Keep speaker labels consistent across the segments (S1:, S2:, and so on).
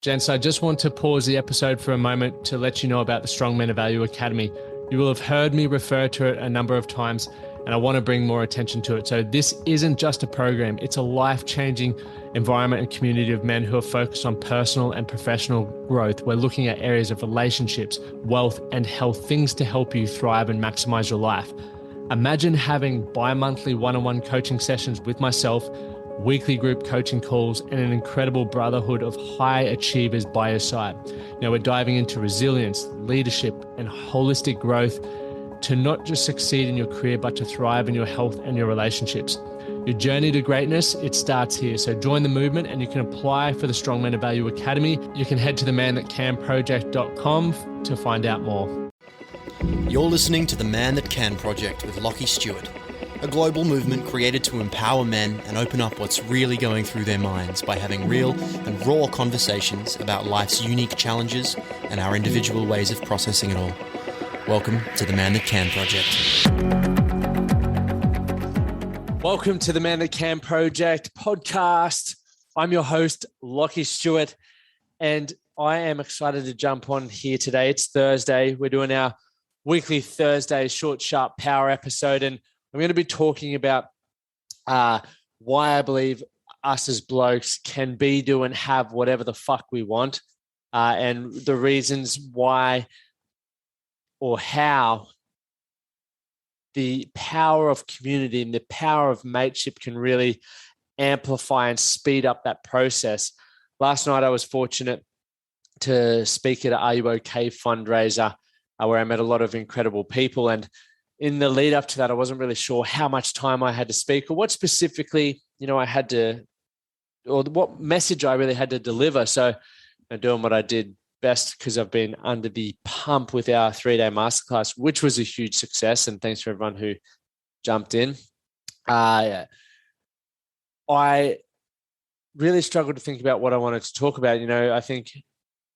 S1: Gents, I just want to pause the episode for a moment to let you know about the Strong Men of Value Academy. You will have heard me refer to it a number of times, and I want to bring more attention to it. So this isn't just a program, it's a life-changing environment and community of men who are focused on personal and professional growth. We're looking at areas of relationships, wealth, and health, things to help you thrive and maximize your life. Imagine having bi-monthly one-on-one coaching sessions with myself, weekly group coaching calls, and an incredible brotherhood of high achievers by your side. Now we're diving into resilience, leadership, and holistic growth to not just succeed in your career, but to thrive in your health and your relationships. Your journey to greatness, it starts here. So join the movement and you can apply for the Strong Men of Value Academy. You can head to themanthatcanproject.com to find out more.
S2: You're listening to The Man That Can Project with Lachlan Stuart, a global movement created to empower men and open up what's really going through their minds by having real and raw conversations about life's unique challenges and our individual ways of processing it all. Welcome to The Man That Can Project.
S1: Welcome to the Man That Can Project podcast. I'm your host, Lachlan Stuart, and I am excited to jump on here today. It's Thursday. We're doing our weekly Thursday short, sharp power episode, and I'm going to be talking about why I believe us as blokes can be, do, and have whatever the fuck we want, and the reasons why or how the power of community and the power of mateship can really amplify and speed up that process. Last night, I was fortunate to speak at an Are You OK fundraiser where I met a lot of incredible people. And in the lead up to that, I wasn't really sure how much time I had to speak or what specifically, I had to, or what message I really had to deliver. So I'm doing what I did best because I've been under the pump with our 3-day masterclass, which was a huge success. And thanks for everyone who jumped in. I really struggled to think about what I wanted to talk about. I think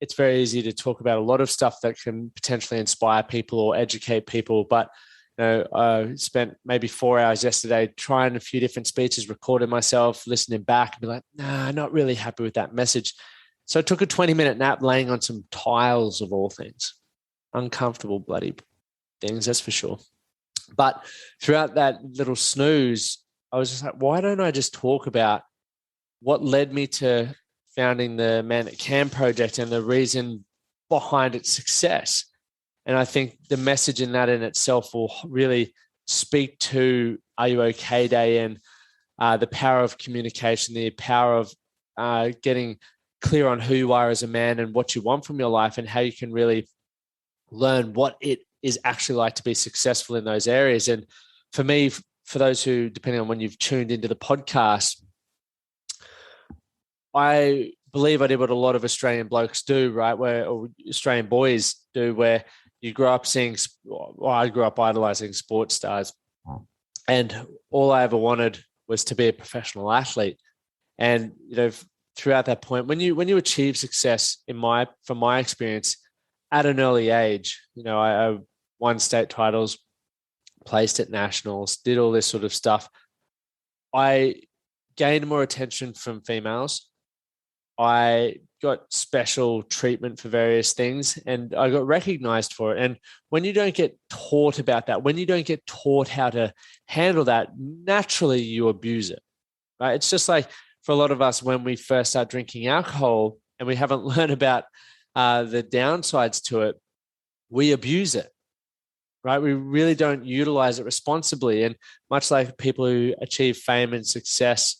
S1: it's very easy to talk about a lot of stuff that can potentially inspire people or educate people. But, I spent maybe 4 hours yesterday trying a few different speeches, recording myself, listening back and be like, nah, not really happy with that message. So I took a 20-minute nap laying on some tiles of all things. Uncomfortable bloody things, that's for sure. But throughout that little snooze, I was just like, why don't I just talk about what led me to founding the Man That Can Project and the reason behind its success? And I think the message in that in itself will really speak to Are You OK Day and the power of communication, the power of getting clear on who you are as a man and what you want from your life and how you can really learn what it is actually like to be successful in those areas. And for me, for those who, depending on when you've tuned into the podcast, I believe I did what a lot of Australian blokes do, right? Or Australian boys do, where you grow up I grew up idolizing sports stars. And all I ever wanted was to be a professional athlete. And, throughout that point, when you achieve success, from my experience, at an early age, I won state titles, placed at nationals, did all this sort of stuff. I gained more attention from females. I got special treatment for various things and I got recognized for it. And when you don't get taught about that, when you don't get taught how to handle that, naturally you abuse it, right? It's just like for a lot of us, when we first start drinking alcohol and we haven't learned about the downsides to it, we abuse it, right? We really don't utilize it responsibly. And much like people who achieve fame and success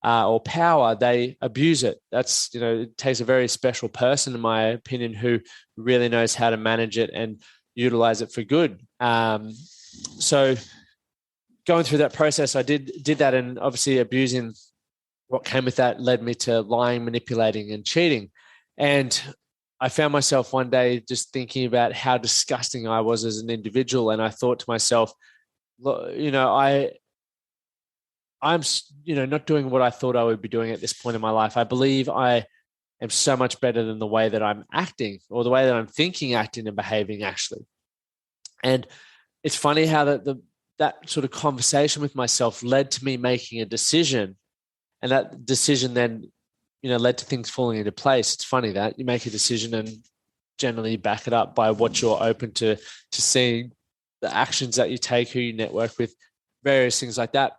S1: or power, they abuse it. That's, it takes a very special person, in my opinion, who really knows how to manage it and utilize it for good. So going through that process, I did that, and obviously abusing what came with that led me to lying, manipulating, and cheating. And I found myself one day just thinking about how disgusting I was as an individual. And I thought to myself, look, I'm not doing what I thought I would be doing at this point in my life. I believe I am so much better than the way that I'm acting or the way that I'm thinking, acting, and behaving actually. And it's funny how that sort of conversation with myself led to me making a decision. And that decision then led to things falling into place. It's funny that you make a decision and generally back it up by what you're open to seeing, the actions that you take, who you network with, various things like that.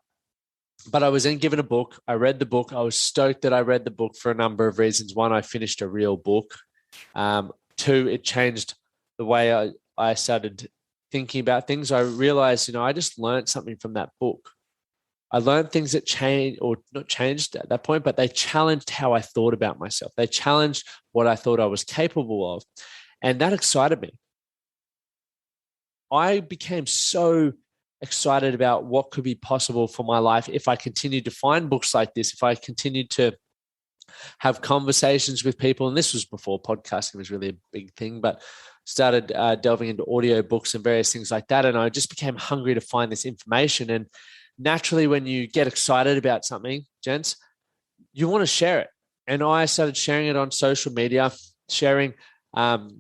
S1: But I was then given a book. I read the book. I was stoked that I read the book for a number of reasons. One, I finished a real book. Two, it changed the way I started thinking about things. I realized, I just learned something from that book. I learned things that changed, or not changed at that point, but they challenged how I thought about myself. They challenged what I thought I was capable of. And that excited me. I became so excited about what could be possible for my life if I continued to find books like this, if I continued to have conversations with people. And this was before podcasting was really a big thing, but started delving into audio books and various things like that. And I just became hungry to find this information. And naturally, when you get excited about something, gents, you want to share it. And I started sharing it on social media, sharing things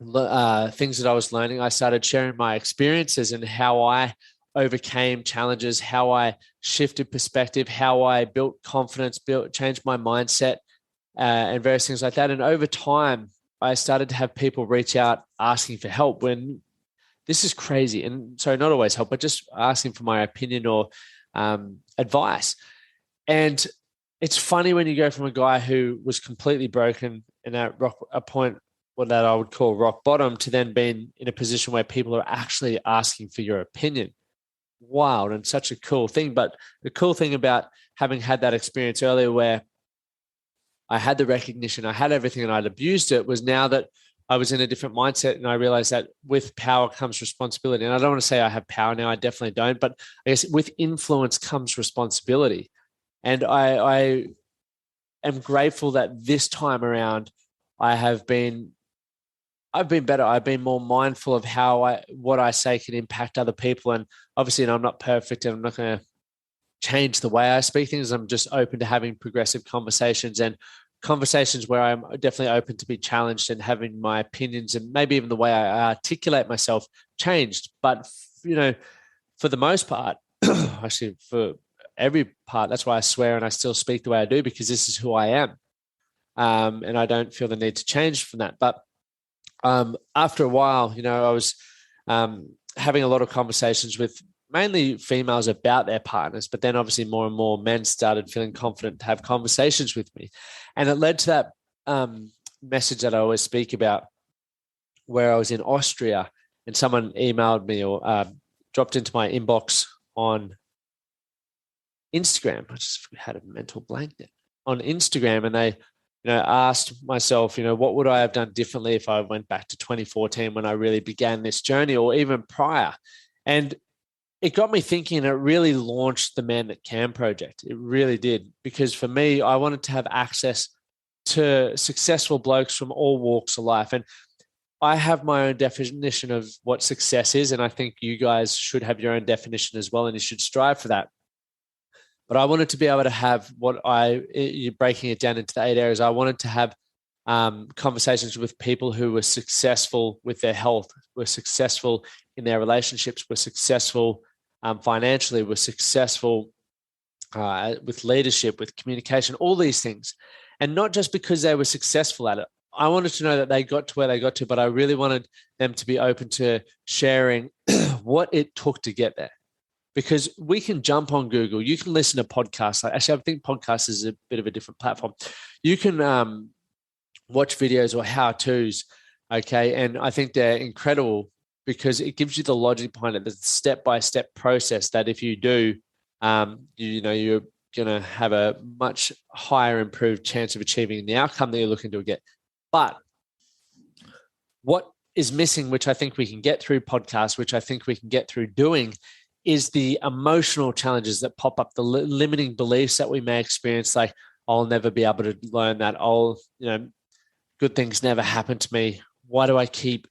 S1: that I was learning. I started sharing my experiences and how I overcame challenges, how I shifted perspective, how I built confidence, changed my mindset, and various things like that. And over time, I started to have people reach out asking for help when this is crazy. And so not always help, but just asking for my opinion or advice. And it's funny when you go from a guy who was completely broken and at a point that I would call rock bottom to then being in a position where people are actually asking for your opinion. Wild and such a cool thing. But the cool thing about having had that experience earlier where I had the recognition, I had everything and I'd abused it, was now that I was in a different mindset and I realized that with power comes responsibility. And I don't want to say I have power now, I definitely don't, but I guess with influence comes responsibility. And I am grateful that this time around I've been better. I've been more mindful of what I say can impact other people. And obviously, I'm not perfect and I'm not going to change the way I speak things. I'm just open to having progressive conversations and conversations where I'm definitely open to be challenged and having my opinions and maybe even the way I articulate myself changed. But, for the most part, actually for every part, that's why I swear and I still speak the way I do, because this is who I am. And I don't feel the need to change from that. But after a while, I was having a lot of conversations with mainly females about their partners, but then obviously more and more men started feeling confident to have conversations with me. And it led to that message that I always speak about, where I was in Austria and someone emailed me or dropped into my inbox on Instagram. I just had a mental blank there. On Instagram, and they asked myself, what would I have done differently if I went back to 2014 when I really began this journey, or even prior? And it got me thinking. It really launched the Man That Can project. It really did. Because for me, I wanted to have access to successful blokes from all walks of life. And I have my own definition of what success is. And I think you guys should have your own definition as well. And you should strive for that. But I wanted to be able to have you're breaking it down into the 8 areas. I wanted to have conversations with people who were successful with their health, were successful in their relationships, were successful financially, were successful with leadership, with communication, all these things. And not just because they were successful at it. I wanted to know that they got to where they got to, but I really wanted them to be open to sharing what it took to get there. Because we can jump on Google, you can listen to podcasts. Actually, I think podcasts is a bit of a different platform. You can watch videos or how-tos, okay? And I think they're incredible because it gives you the logic behind it, the step-by-step process that if you do, you're going to have a much higher improved chance of achieving the outcome that you're looking to get. But what is missing, which I think we can get through podcasts, which I think we can get through doing, is the emotional challenges that pop up, the limiting beliefs that we may experience, like, I'll never be able to learn that. Good things never happen to me. Why do I keep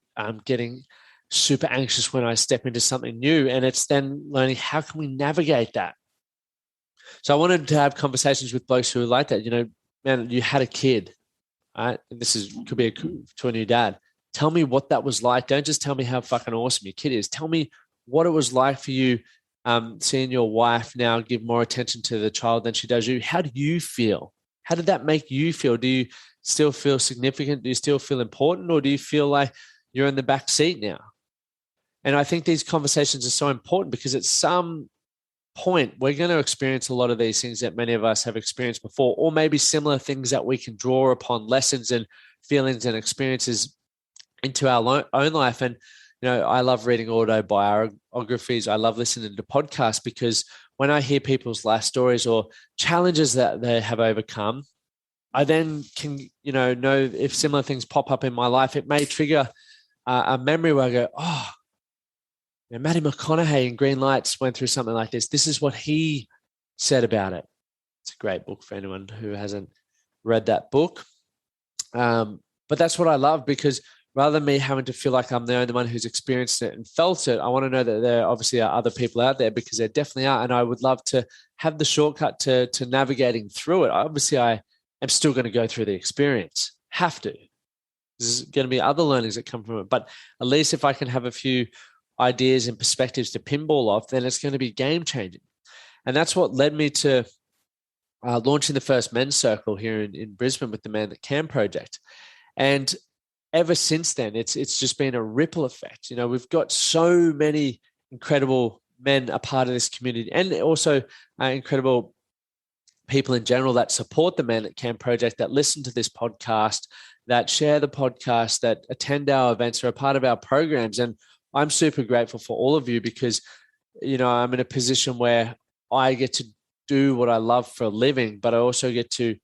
S1: getting super anxious when I step into something new? And it's then learning, how can we navigate that? So I wanted to have conversations with blokes who are like that. Man, you had a kid, right? And could be to a new dad. Tell me what that was like. Don't just tell me how fucking awesome your kid is. Tell me what it was like for you seeing your wife now give more attention to the child than she does you. How do you feel? How did that make you feel? Do you still feel significant? Do you still feel important? Or do you feel like you're in the back seat now? And I think these conversations are so important because at some point, we're going to experience a lot of these things that many of us have experienced before, or maybe similar things that we can draw upon, lessons and feelings and experiences into our own life. And, I love reading autobiographies. I love listening to podcasts because when I hear people's life stories or challenges that they have overcome, I then can, know if similar things pop up in my life, it may trigger a memory where I go, oh, Matty McConaughey in Green Lights went through something like this. This is what he said about it. It's a great book for anyone who hasn't read that book. But that's what I love, because rather than me having to feel like I'm the only one who's experienced it and felt it, I want to know that there obviously are other people out there, because there definitely are. And I would love to have the shortcut to navigating through it. Obviously, I am still going to go through the experience. Have to. There's going to be other learnings that come from it. But at least if I can have a few ideas and perspectives to pinball off, then it's going to be game changing. And that's what led me to launching the first men's circle here in Brisbane with the Man That Can project. And ever since then, it's just been a ripple effect. We've got so many incredible men a part of this community, and also incredible people in general that support the Man That Can project, that listen to this podcast, that share the podcast, that attend our events, are a part of our programs. And I'm super grateful for all of you, because, I'm in a position where I get to do what I love for a living, but I also get to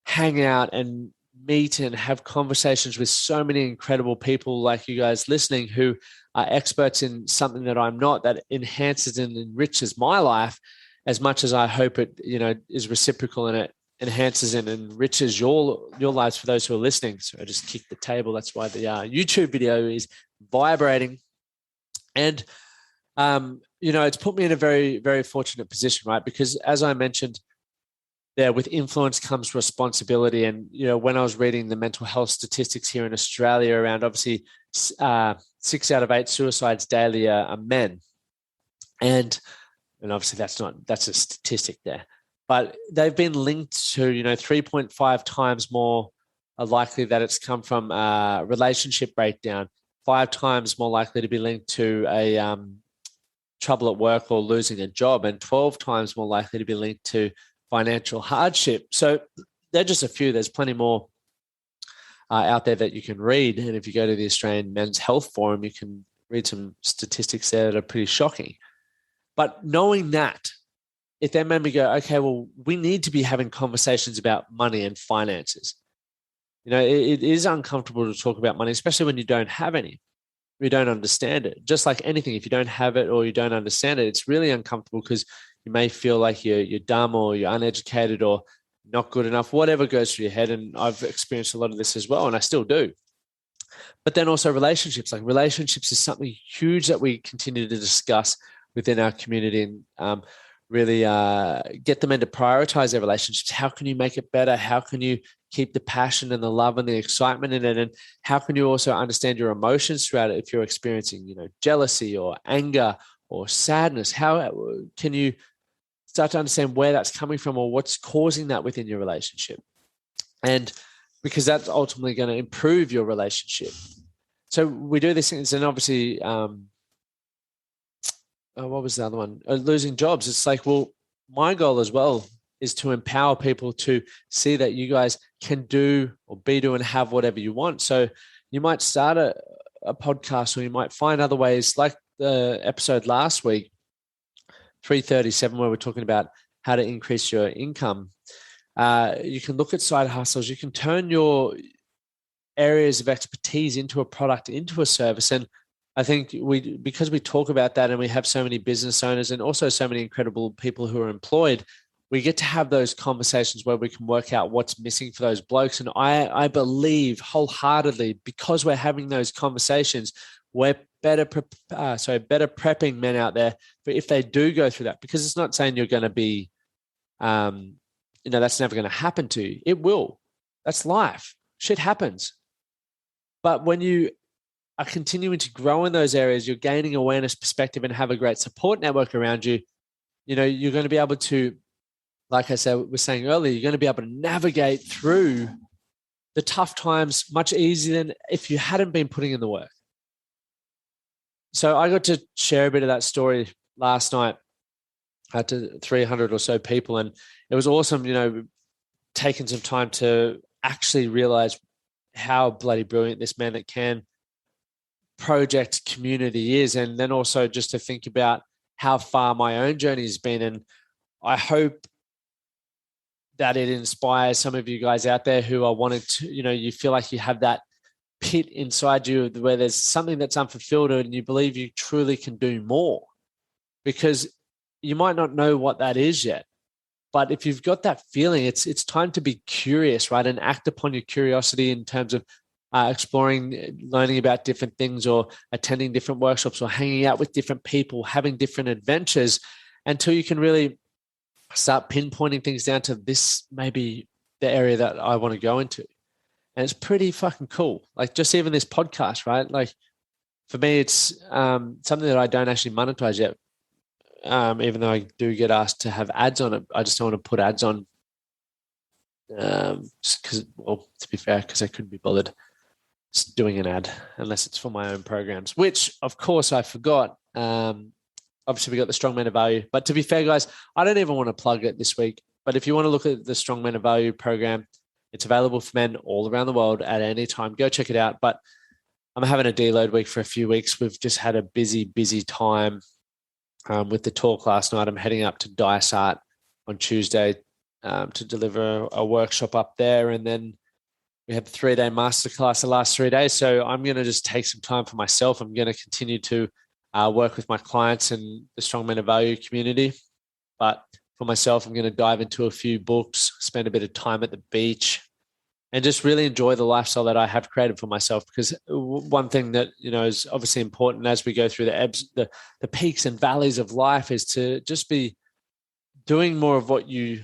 S1: hang out and meet and have conversations with so many incredible people like you guys listening, who are experts in something that I'm not, that enhances and enriches my life as much as I hope it, is reciprocal, and it enhances and enriches your lives for those who are listening. So I just kicked the table. That's why the YouTube video is vibrating. And, it's put me in a very, very fortunate position, right? Because as I mentioned, there, with influence comes responsibility. And, when I was reading the mental health statistics here in Australia around, obviously 6 out of 8 suicides daily are men. And obviously that's a statistic there, but they've been linked to, 3.5 times more likely that it's come from relationship breakdown, 5 times more likely to be linked to a trouble at work or losing a job, and 12 times more likely to be linked to financial hardship. So they're just a few. There's plenty more out there that you can read. And if you go to the Australian Men's Health Forum, you can read some statistics there that are pretty shocking. But knowing that, it then made me go, okay, well, we need to be having conversations about money and finances. It is uncomfortable to talk about money, especially when you don't have any. You don't understand it. Just like anything, if you don't have it or you don't understand it, it's really uncomfortable, because you may feel like you're dumb or you're uneducated or not good enough, whatever goes through your head. And I've experienced a lot of this as well, and I still do. But then also relationships. Like, relationships is something huge that we continue to discuss within our community, and really get the men to prioritize their relationships. How can you make it better? How can you keep the passion and the love and the excitement in it? And how can you also understand your emotions throughout it? If you're experiencing, jealousy or anger or sadness, how can you start to understand where that's coming from, or what's causing that within your relationship? And because that's ultimately going to improve your relationship. So we do these things, and obviously, what was the other one? Losing jobs. It's like, well, my goal as well is to empower people to see that you guys can do or be doing and have whatever you want. So you might start a podcast, or you might find other ways, like the episode last week, 337, where we're talking about how to increase your income. You can look at side hustles. You can turn your areas of expertise into a product, into a service. And I think because we talk about that, and we have so many business owners and also so many incredible people who are employed, we get to have those conversations where we can work out what's missing for those blokes. And I believe wholeheartedly, because we're having those conversations, we're better prepping men out there for if they do go through that. Because it's not saying you're going to be, that's never going to happen to you. It will. That's life. Shit happens. But when you are continuing to grow in those areas, you're gaining awareness, perspective, and have a great support network around you, you're going to be able to like I said, we were saying earlier, you're going to be able to navigate through the tough times much easier than if you hadn't been putting in the work. So I got to share a bit of that story last night to 300 or so people. And it was awesome, taking some time to actually realize how bloody brilliant this Man That Can project community is. And then also just to think about how far my own journey has been. And I hope that it inspires some of you guys out there who are wanting to, you feel like you have that pit inside you where there's something that's unfulfilled and you believe you truly can do more, because you might not know what that is yet. But if you've got that feeling, it's time to be curious, right? And act upon your curiosity in terms of exploring, learning about different things, or attending different workshops, or hanging out with different people, having different adventures, until you can really start pinpointing things down to this may be the area that I want to go into. And it's pretty fucking cool. Like just even this podcast, right? Like for me, it's something that I don't actually monetize yet. Even though I do get asked to have ads on it, I just don't want to put ads on. Just because, well, to be fair, because I couldn't be bothered just doing an ad unless it's for my own programs, which of course I forgot. Obviously, we got the Strong Men of Value. But to be fair, guys, I don't even want to plug it this week. But if you want to look at the Strong Men of Value program, it's available for men all around the world at any time. Go check it out. But I'm having a deload week for a few weeks. We've just had a busy time with the talk last night. I'm heading up to Dysart on Tuesday to deliver a workshop up there. And then we had the 3-day masterclass the last 3 days. So I'm going to just take some time for myself. I'm going to continue to work with my clients and the Strong Men of Value community. But for myself, I'm going to dive into a few books, spend a bit of time at the beach, and just really enjoy the lifestyle that I have created for myself. Because one thing that, is obviously important as we go through the ebbs, the peaks and valleys of life, is to just be doing more of what you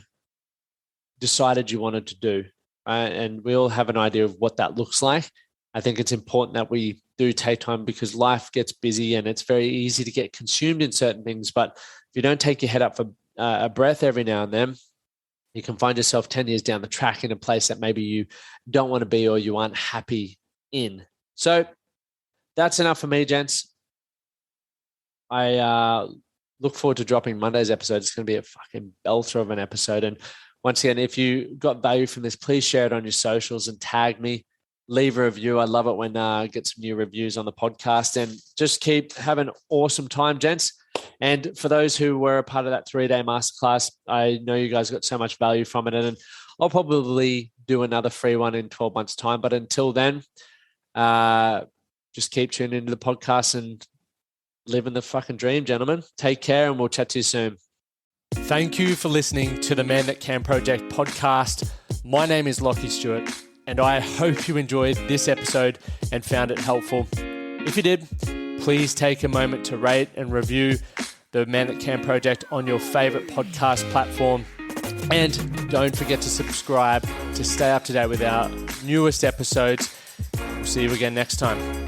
S1: decided you wanted to do. And we all have an idea of what that looks like. I think it's important that we do take time, because life gets busy and it's very easy to get consumed in certain things. But if you don't take your head up for a breath every now and then, you can find yourself 10 years down the track in a place that maybe you don't want to be or you aren't happy in. So that's enough for me, gents. I look forward to dropping Monday's episode. It's going to be a fucking belter of an episode. And once again, if you got value from this, please share it on your socials and tag me. Leave a review. I love it when I get some new reviews on the podcast. And just keep having an awesome time, gents. And for those who were a part of that 3-day masterclass, I know you guys got so much value from it. And I'll probably do another free one in 12 months' time. But until then, just keep tuning into the podcast and living the fucking dream, gentlemen. Take care, and we'll chat to you soon. Thank you for listening to the Man That Can Project podcast. My name is Lachlan Stuart, and I hope you enjoyed this episode and found it helpful. If you did, please take a moment to rate and review the Man That Can Project on your favorite podcast platform. And don't forget to subscribe to stay up to date with our newest episodes. We'll see you again next time.